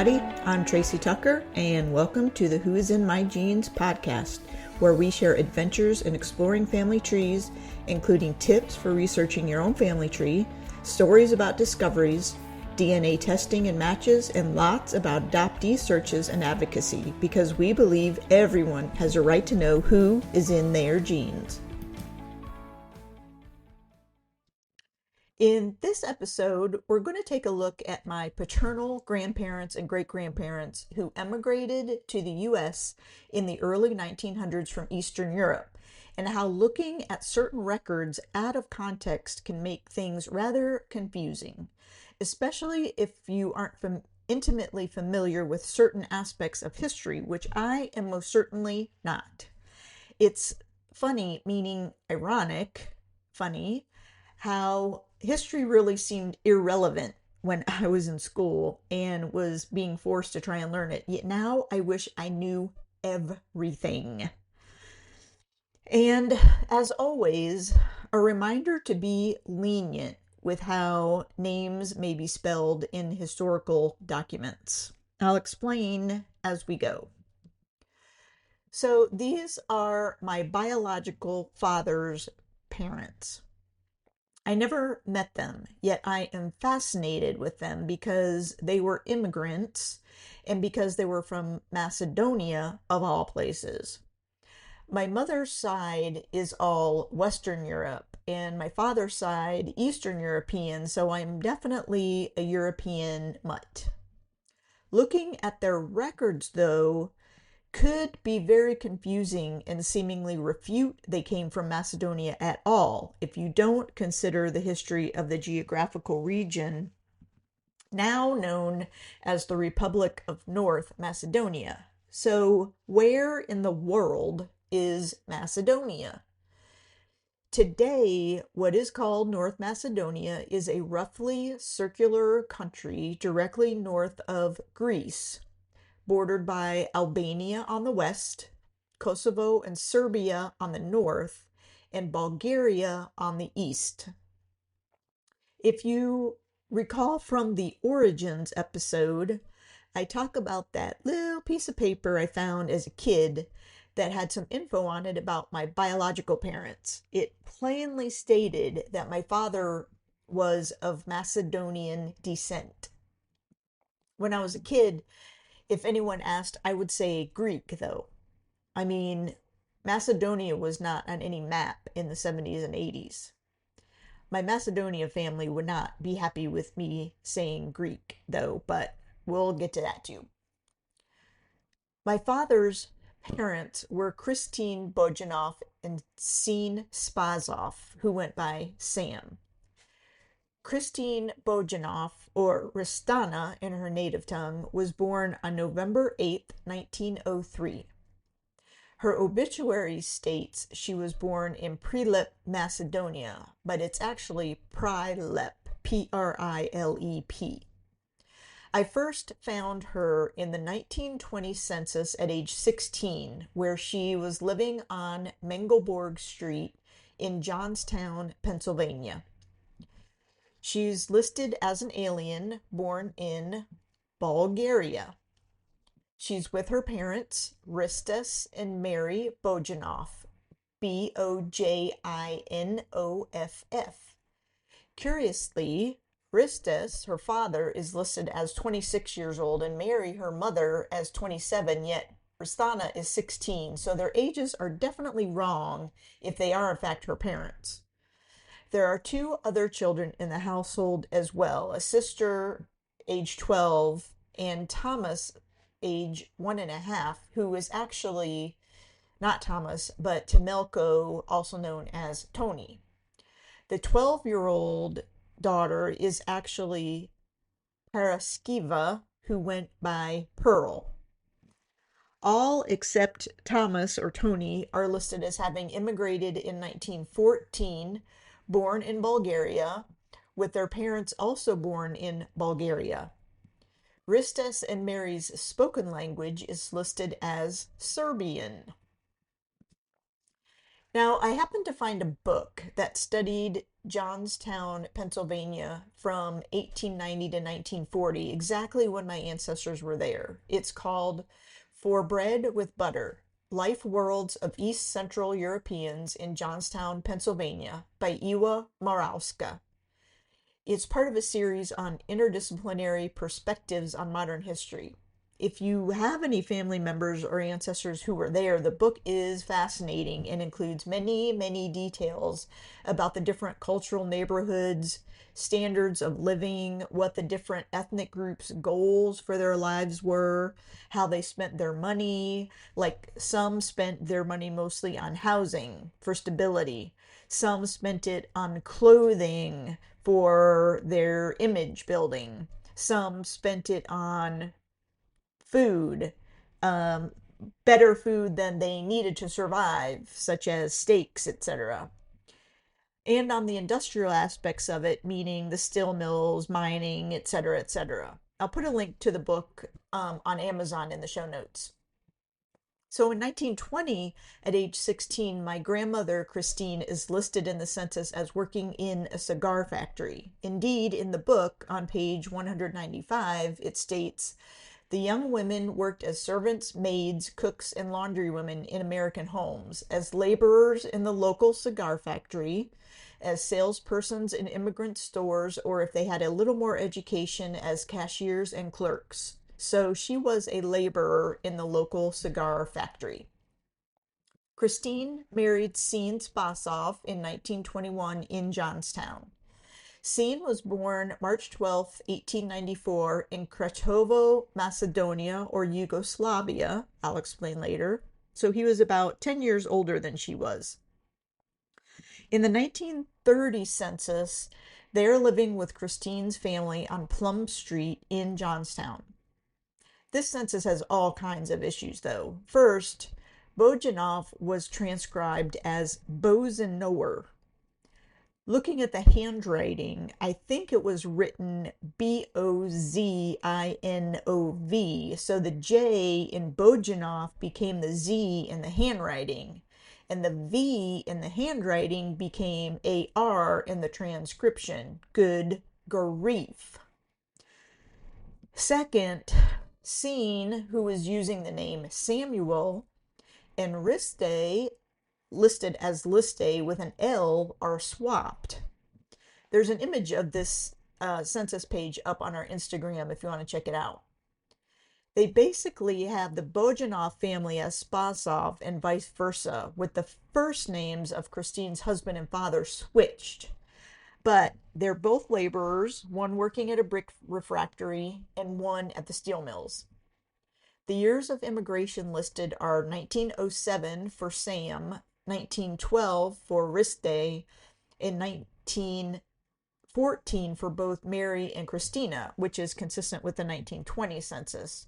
everybody. I'm Tracy Tucker, and welcome to the Who is in My Genes podcast, where we share adventures in exploring family trees, including tips for researching your own family tree, stories about discoveries, DNA testing and matches, and lots about adoptee searches and advocacy, because we believe everyone has a right to know who is in their genes. In this episode, we're going to take a look at my paternal grandparents and great-grandparents who emigrated to the U.S. in the early 1900s from Eastern Europe, and how looking at certain records out of context can make things rather confusing, especially if you aren't intimately familiar with certain aspects of history, which I am most certainly not. It's funny, meaning ironic, funny, how history really seemed irrelevant when I was in school and was being forced to try and learn it. Yet now I wish I knew everything. And as always, a reminder to be lenient with how names may be spelled in historical documents. I'll explain as we go. So these are my biological father's parents. I never met them, yet I am fascinated with them because they were immigrants and because they were from Macedonia, of all places. My mother's side is all Western Europe, and my father's side, Eastern European, so I'm definitely a European mutt. Looking at their records, though, could be very confusing and seemingly refute they came from Macedonia at all if you don't consider the history of the geographical region now known as the Republic of North Macedonia. So, where in the world is Macedonia? Today, what is called North Macedonia is a roughly circular country directly north of Greece, bordered by Albania on the west, Kosovo and Serbia on the north, and Bulgaria on the east. If you recall from the Origins episode, I talk about that little piece of paper I found as a kid that had some info on it about my biological parents. It plainly stated that my father was of Macedonian descent. When I was a kid, if anyone asked, I would say Greek, though. I mean, Macedonia was not on any map in the 70s and 80s. My Macedonia family would not be happy with me saying Greek, though, but we'll get to that too. My father's parents were Christine Bojinoff and Sean Spasoff, who went by Sam. Christine Bojinoff, or Ristana in her native tongue, was born on November 8, 1903. Her obituary states she was born in Prilep, Macedonia, but it's actually Prilep, P-R-I-L-E-P. I first found her in the 1920 census at age 16, where she was living on Mengelborg Street in Johnstown, Pennsylvania. She's listed as an alien born in Bulgaria. She's with her parents, F.R.G.S and Mary Bojinoff, B-O-J-I-N-O-F-F. Curiously, F.R.G.S, her father, is listed as 26 years old, and Mary, her mother, as 27, yet Ristana is 16, so their ages are definitely wrong if they are in fact her parents. There are two other children in the household as well, a sister, age 12, and Thomas, age 1.5, who is actually not Thomas, but Temelko, also known as Tony. The 12-year-old daughter is actually Paraskiva, who went by Pearl. All except Thomas or Tony are listed as having immigrated in 1914, born in Bulgaria, with their parents also born in Bulgaria. F.R.G.S and Mary's spoken language is listed as Serbian. Now, I happened to find a book that studied Johnstown, Pennsylvania from 1890 to 1940, exactly when my ancestors were there. It's called For Bread with Butter: Life Worlds of East Central Europeans in Johnstown, Pennsylvania by Iwa Marowska. It's part of a series on interdisciplinary perspectives on modern history. If you have any family members or ancestors who were there, the book is fascinating and includes many, many details about the different cultural neighborhoods, standards of living, what the different ethnic groups' goals for their lives were, how they spent their money. Like some spent their money mostly on housing for stability, some spent it on clothing for their image building, some spent it on food, um, better food than they needed to survive, such as steaks, etc. And on the industrial aspects of it, meaning the steel mills, mining, etc., etc. I'll put a link to the book on Amazon in the show notes. So in 1920, at age 16, my grandmother, Christine, is listed in the census as working in a cigar factory. Indeed, in the book, on page 195, it states, the young women worked as servants, maids, cooks, and laundrywomen in American homes, as laborers in the local cigar factory, as salespersons in immigrant stores, or if they had a little more education, as cashiers and clerks. So she was a laborer in the local cigar factory. Christine married Sean Spasoff in 1921 in Johnstown. Sean was born March 12, 1894 in Kretovo, Macedonia, or Yugoslavia. I'll explain later. So he was about 10 years older than she was. In the 1930 census, they're living with Christine's family on Plum Street in Johnstown. This census has all kinds of issues, though. First, Bojinoff was transcribed as Bozinower. Looking at the handwriting, I think it was written Bozinov, so the J in Bojinoff became the Z in the handwriting, and the V in the handwriting became AR in the transcription. Good grief. Second, Sean, who was using the name Samuel, and Riste, listed as Liste with an L, are swapped. There's an image of this census page up on our Instagram if you want to check it out. They basically have the Bojinoff family as Spasoff and vice versa, with the first names of Christine's husband and father switched. But they're both laborers, one working at a brick refractory and one at the steel mills. The years of immigration listed are 1907 for Sam, 1912 for Riste, and 1914 for both Mary and Christina, which is consistent with the 1920 census.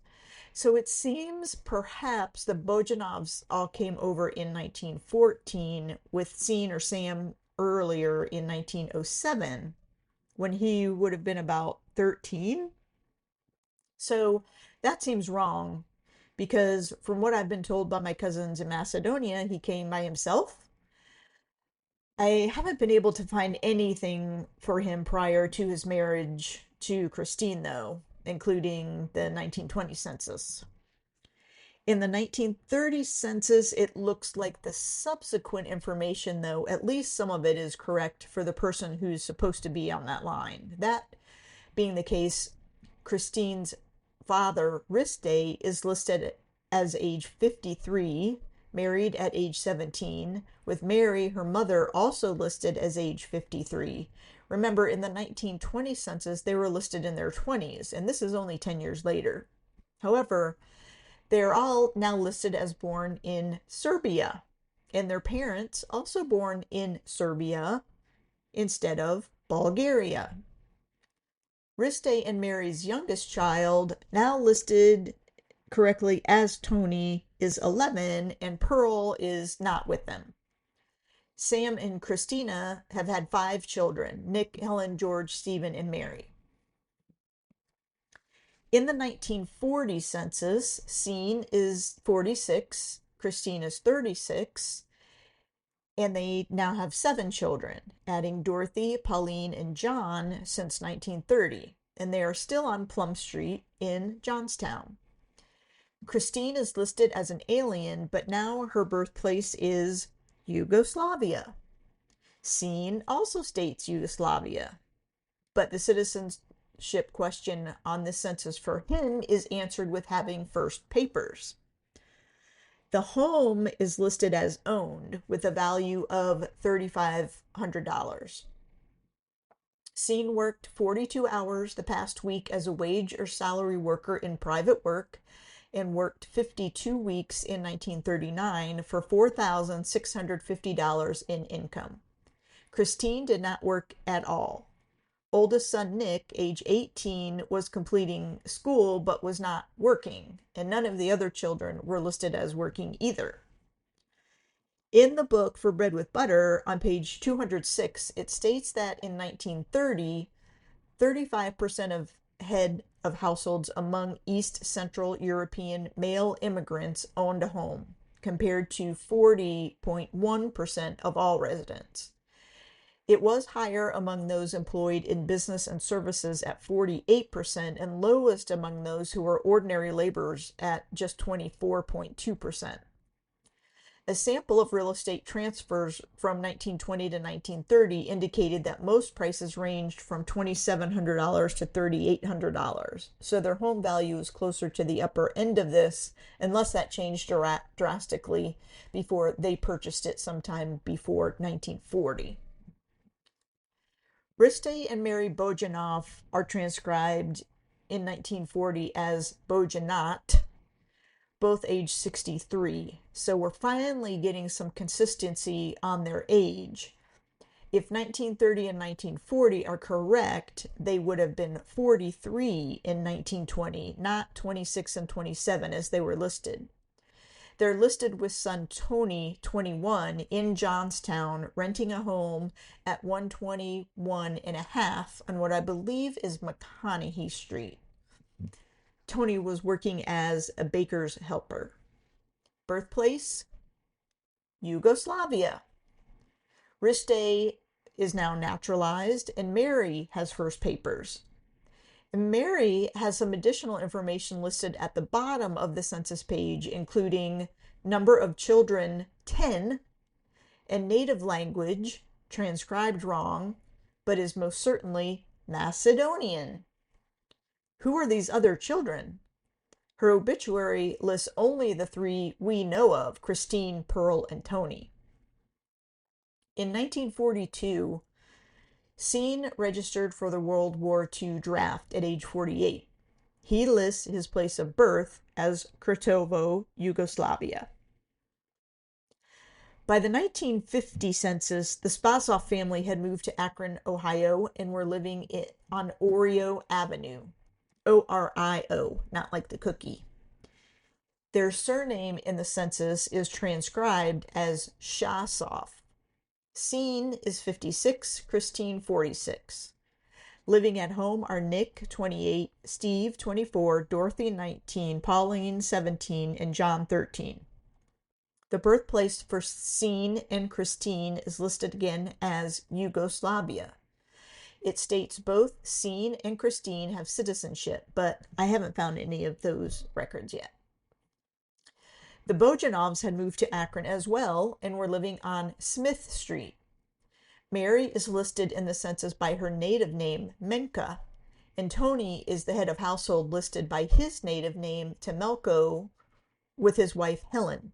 So it seems perhaps the Bojinoffs all came over in 1914, with Sean or Sam earlier in 1907, when he would have been about 13. So that seems wrong, because from what I've been told by my cousins in Macedonia, he came by himself. I haven't been able to find anything for him prior to his marriage to Christine, though, including the 1920 census. In the 1930 census, it looks like the subsequent information, though, at least some of it is correct for the person who's supposed to be on that line. That being the case, Christine's father, Riste, is listed as age 53, married at age 17, with Mary, her mother, also listed as age 53. Remember, in the 1920 census, they were listed in their 20s, and this is only 10 years later. However, they are all now listed as born in Serbia, and their parents also born in Serbia instead of Bulgaria. Riste and Mary's youngest child, now listed correctly as Tony, is 11, and Pearl is not with them. Sam and Christina have had 5 children: Nick, Helen, George, Stephen, and Mary. In the 1940 census, Sean is 46, Christine is 36, And they now have 7 children, adding Dorothy, Pauline, and John since 1930. And they are still on Plum Street in Johnstown. Christine is listed as an alien, but now her birthplace is Yugoslavia. Scene also states Yugoslavia, but the citizenship question on this census for him is answered with having first papers. The home is listed as owned with a value of $3,500. Scene worked 42 hours the past week as a wage or salary worker in private work and worked 52 weeks in 1939 for $4,650 in income. Christine did not work at all. Oldest son Nick, age 18, was completing school but was not working, and none of the other children were listed as working either. In the book For Bread with Butter, on page 206, it states that in 1930, 35% of head of households among East Central European male immigrants owned a home, compared to 40.1% of all residents. It was higher among those employed in business and services at 48% and lowest among those who were ordinary laborers at just 24.2%. A sample of real estate transfers from 1920 to 1930 indicated that most prices ranged from $2,700 to $3,800. So their home value is closer to the upper end of this, unless that changed drastically before they purchased it sometime before 1940. Riste and Mary Bojinoff are transcribed in 1940 as Bojinot, both age 63. So we're finally getting some consistency on their age. If 1930 and 1940 are correct, they would have been 43 in 1920, not 26 and 27 as they were listed. They're listed with son Tony, 21, in Johnstown, renting a home at 121 and a half on what I believe is McConaughey Street. Tony was working as a baker's helper. Birthplace? Yugoslavia. Riste is now naturalized, and Mary has first papers. And Mary has some additional information listed at the bottom of the census page, including number of children 10, and native language, transcribed wrong, but is most certainly Macedonian. Who are these other children? Her obituary lists only the 3 we know of, Christine, Pearl, and Tony. In 1942, Scene registered for the World War II draft at age 48. He lists his place of birth as Kratovo, Yugoslavia. By the 1950 census, the Spasoff family had moved to Akron, Ohio, and were living on Orio Avenue. O-R-I-O, not like the cookie. Their surname in the census is transcribed as Spasoff. Scene is 56, Christine 46. Living at home are Nick, 28, Steve, 24, Dorothy, 19, Pauline, 17, and John, 13. The birthplace for Scene and Christine is listed again as Yugoslavia. It states both Scene and Christine have citizenship, but I haven't found any of those records yet. The Bojinoffs had moved to Akron as well and were living on Smith Street. Mary is listed in the census by her native name, Menka, and Tony is the head of household listed by his native name, Temelko, with his wife, Helen.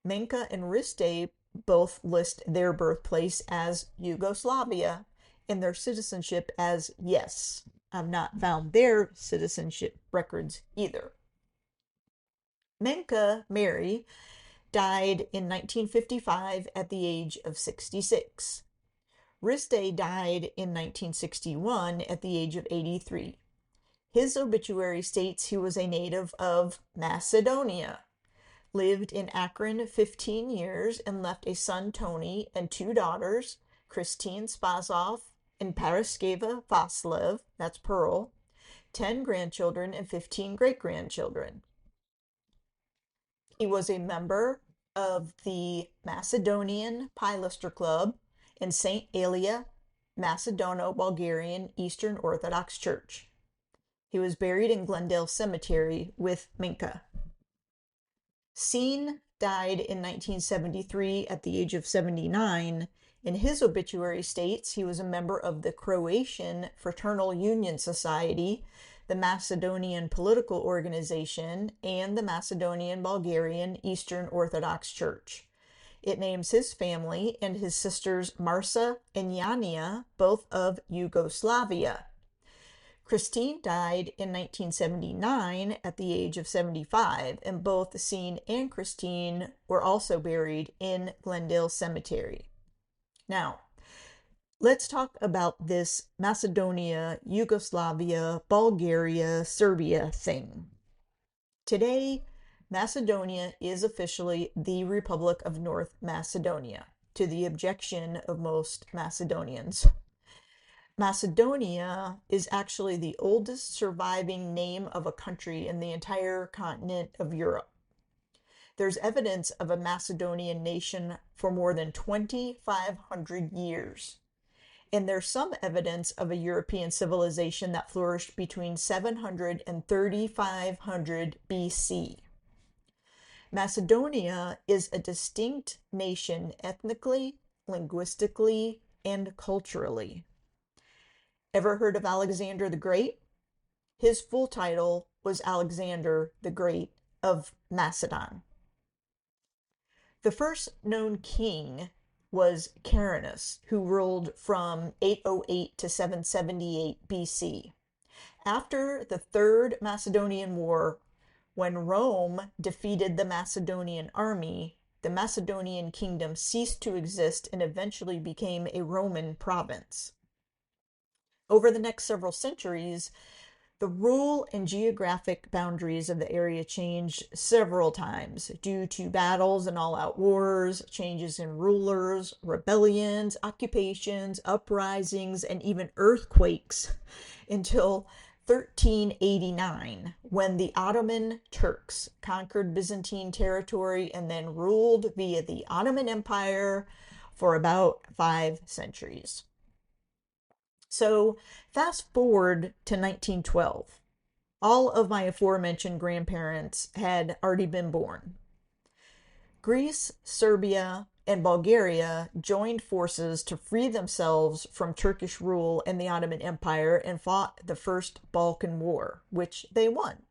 Menka and Riste both list their birthplace as Yugoslavia and their citizenship as yes. I've not found their citizenship records either. Menka, Mary, died in 1955 at the age of 66. Riste died in 1961 at the age of 83. His obituary states he was a native of Macedonia, lived in Akron 15 years, and left a son, Tony, and 2 daughters, Christine Spasoff and Paraskeva Vaslev, that's Pearl, 10 grandchildren, and 15 great-grandchildren. He was a member of the Macedonian Pilaster Club in St. Elia, Macedono-Bulgarian Eastern Orthodox Church. He was buried in Glendale Cemetery with Minka. Scene died in 1973 at the age of 79. In his obituary states he was a member of the Croatian Fraternal Union Society, the Macedonian Political Organization, and the Macedonian Bulgarian Eastern Orthodox Church. It names his family and his sisters Marsa and Yania, both of Yugoslavia. Christine died in 1979 at the age of 75, and both Scene and Christine were also buried in Glendale Cemetery. Now, let's talk about this Macedonia, Yugoslavia, Bulgaria, Serbia thing. Today, Macedonia is officially the Republic of North Macedonia, to the objection of most Macedonians. Macedonia is actually the oldest surviving name of a country in the entire continent of Europe. There's evidence of a Macedonian nation for more than 2,500 years. And there's some evidence of a European civilization that flourished between 700 and 3,500 BC. Macedonia is a distinct nation ethnically, linguistically, and culturally. Ever heard of Alexander the Great? His full title was Alexander the Great of Macedon. The first known king was Carinus, who ruled from 808 to 778 BC. After the Third Macedonian War, when Rome defeated the Macedonian army, the Macedonian kingdom ceased to exist and eventually became a Roman province. Over the next several centuries, the rule and geographic boundaries of the area changed several times due to battles and all-out wars, changes in rulers, rebellions, occupations, uprisings, and even earthquakes until 1389, when the Ottoman Turks conquered Byzantine territory and then ruled via the Ottoman Empire for about 5 centuries. So fast forward to 1912. All of my aforementioned grandparents had already been born. Greece, Serbia, and Bulgaria joined forces to free themselves from Turkish rule in the Ottoman Empire and fought the First Balkan War, which they won.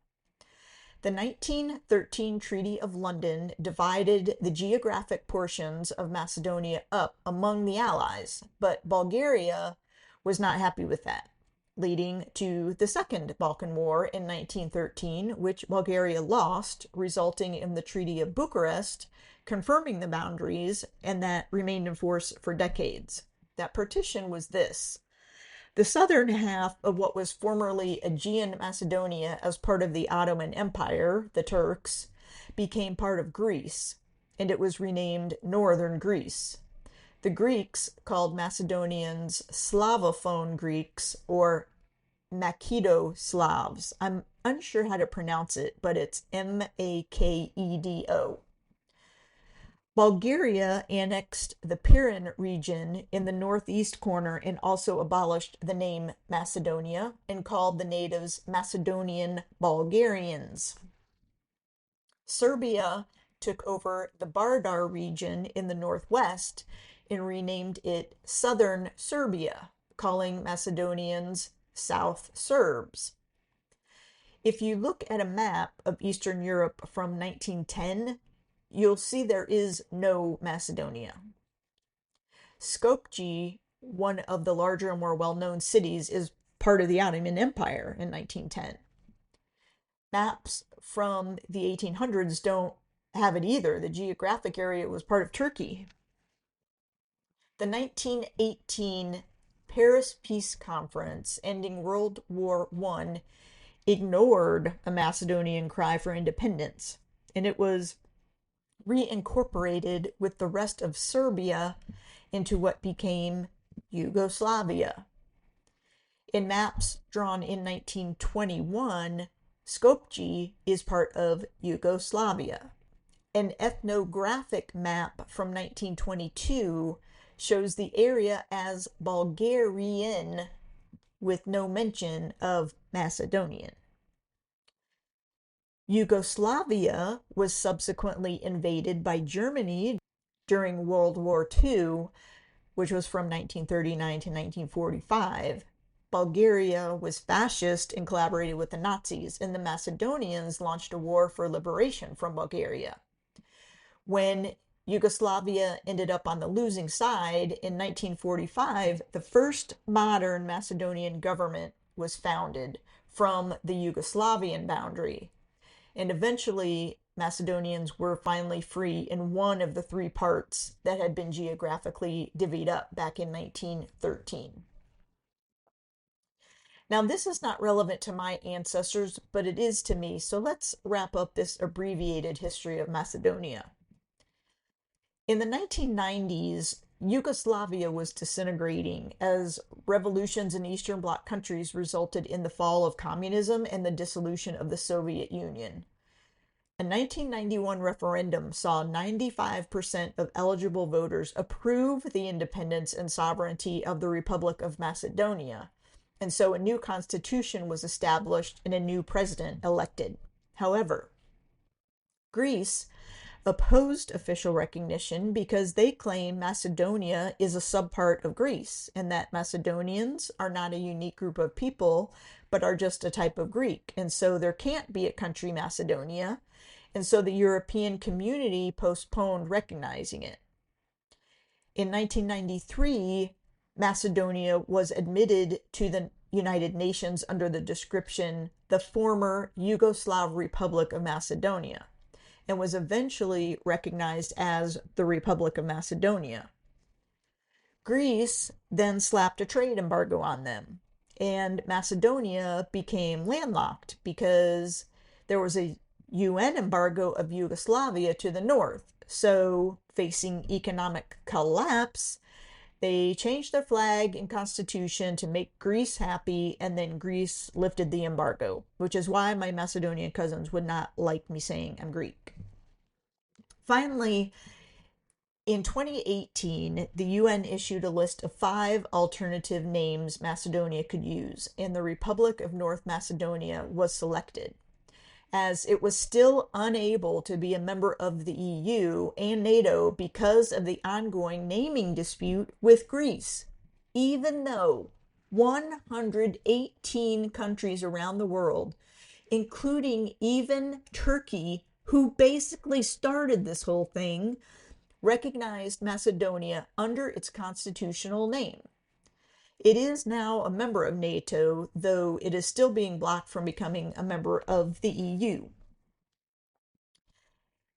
The 1913 Treaty of London divided the geographic portions of Macedonia up among the Allies, but Bulgaria was not happy with that, leading to the Second Balkan War in 1913, which Bulgaria lost, resulting in the Treaty of Bucharest, confirming the boundaries, and that remained in force for decades. That partition was this: the southern half of what was formerly Aegean Macedonia as part of the Ottoman Empire, the Turks, became part of Greece, and it was renamed Northern Greece. The Greeks called Macedonians Slavophone Greeks or Makedo-Slavs. I'm unsure how to pronounce it, but it's Makedo. Bulgaria annexed the Pirin region in the northeast corner and also abolished the name Macedonia and called the natives Macedonian Bulgarians. Serbia took over the Vardar region in the northwest and renamed it Southern Serbia, calling Macedonians South Serbs. If you look at a map of Eastern Europe from 1910, you'll see there is no Macedonia. Skopje, one of the larger and more well-known cities, is part of the Ottoman Empire in 1910. Maps from the 1800s don't have it either. The geographic area was part of Turkey. The 1918 Paris Peace Conference, ending World War I, ignored a Macedonian cry for independence, and it was reincorporated with the rest of Serbia into what became Yugoslavia. In maps drawn in 1921, Skopje is part of Yugoslavia. An ethnographic map from 1922 shows the area as Bulgarian with no mention of Macedonian. Yugoslavia was subsequently invaded by Germany during World War II, which was from 1939 to 1945. Bulgaria was fascist and collaborated with the Nazis, and the Macedonians launched a war for liberation from Bulgaria. When Yugoslavia ended up on the losing side in 1945, the first modern Macedonian government was founded from the Yugoslavian boundary. And eventually, Macedonians were finally free in one of the three parts that had been geographically divvied up back in 1913. Now, this is not relevant to my ancestors, but it is to me, so let's wrap up this abbreviated history of Macedonia. In the 1990s, Yugoslavia was disintegrating as revolutions in Eastern Bloc countries resulted in the fall of communism and the dissolution of the Soviet Union. A 1991 referendum saw 95% of eligible voters approve the independence and sovereignty of the Republic of Macedonia, and so a new constitution was established and a new president elected. However, Greece opposed official recognition because they claim Macedonia is a subpart of Greece and that Macedonians are not a unique group of people but are just a type of Greek, and so there can't be a country Macedonia, and so the European community postponed recognizing it. In 1993, Macedonia was admitted to the United Nations under the description the former Yugoslav Republic of Macedonia, and was eventually recognized as the Republic of Macedonia. Greece then slapped a trade embargo on them, and Macedonia became landlocked because there was a UN embargo of Yugoslavia to the north. So, facing economic collapse, they changed their flag and constitution to make Greece happy, and then Greece lifted the embargo, which is why my Macedonian cousins would not like me saying I'm Greek. Finally, in 2018, the UN issued a list of 5 alternative names Macedonia could use, and the Republic of North Macedonia was selected, as it was still unable to be a member of the EU and NATO because of the ongoing naming dispute with Greece, even though 118 countries around the world, including even Turkey, who basically started this whole thing, recognized Macedonia under its constitutional name. It is now a member of NATO, though it is still being blocked from becoming a member of the EU.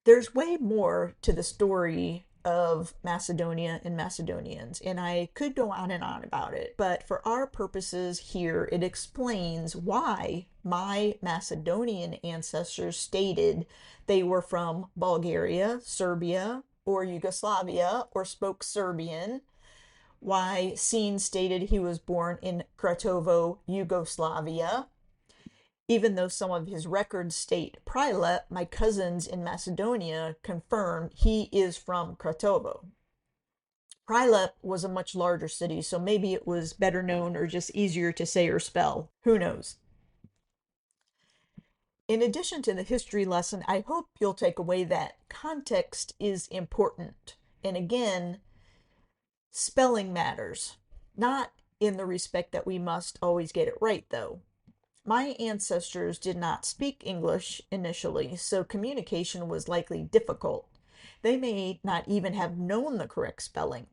There's way more to the story of Macedonia and Macedonians, and I could go on and on about it, but for our purposes here, it explains why my Macedonian ancestors stated they were from Bulgaria, Serbia, or Yugoslavia, or spoke Serbian, why Scene stated he was born in Kratovo, Yugoslavia. Even though some of his records state Prilep, my cousins in Macedonia confirm he is from Kratovo. Prilep was a much larger city, so maybe it was better known or just easier to say or spell. Who knows? In addition to the history lesson, I hope you'll take away that context is important. And again, spelling matters. Not in the respect that we must always get it right, though. My ancestors did not speak English initially, so communication was likely difficult. They may not even have known the correct spelling.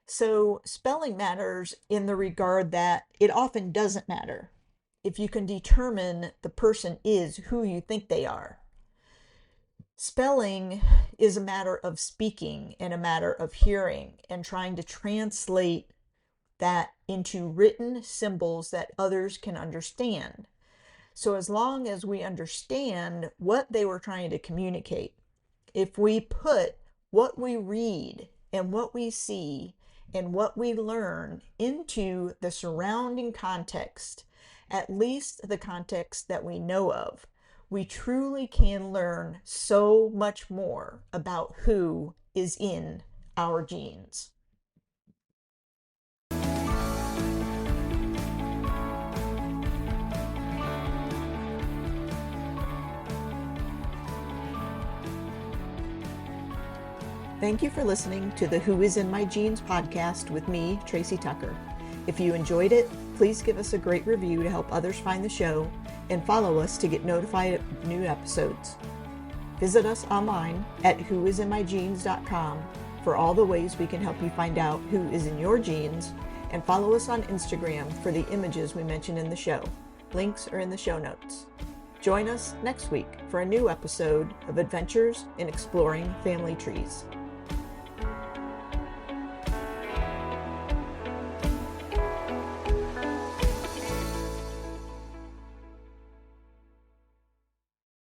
So spelling matters in the regard that it often doesn't matter if you can determine the person is who you think they are. Spelling is a matter of speaking and a matter of hearing and trying to translate that into written symbols that others can understand. So as long as we understand what they were trying to communicate, if we put what we read and what we see and what we learn into the surrounding context, at least the context that we know of, we truly can learn so much more about who is in our genes. Thank you for listening to the Who is in My Genes podcast with me, Tracy Tucker. If you enjoyed it, please give us a great review to help others find the show, and follow us to get notified of new episodes. Visit us online at whoisinmygenes.com for all the ways we can help you find out who is in your genes, and follow us on Instagram for the images we mention in the show. Links are in the show notes. Join us next week for a new episode of Adventures in Exploring Family Trees.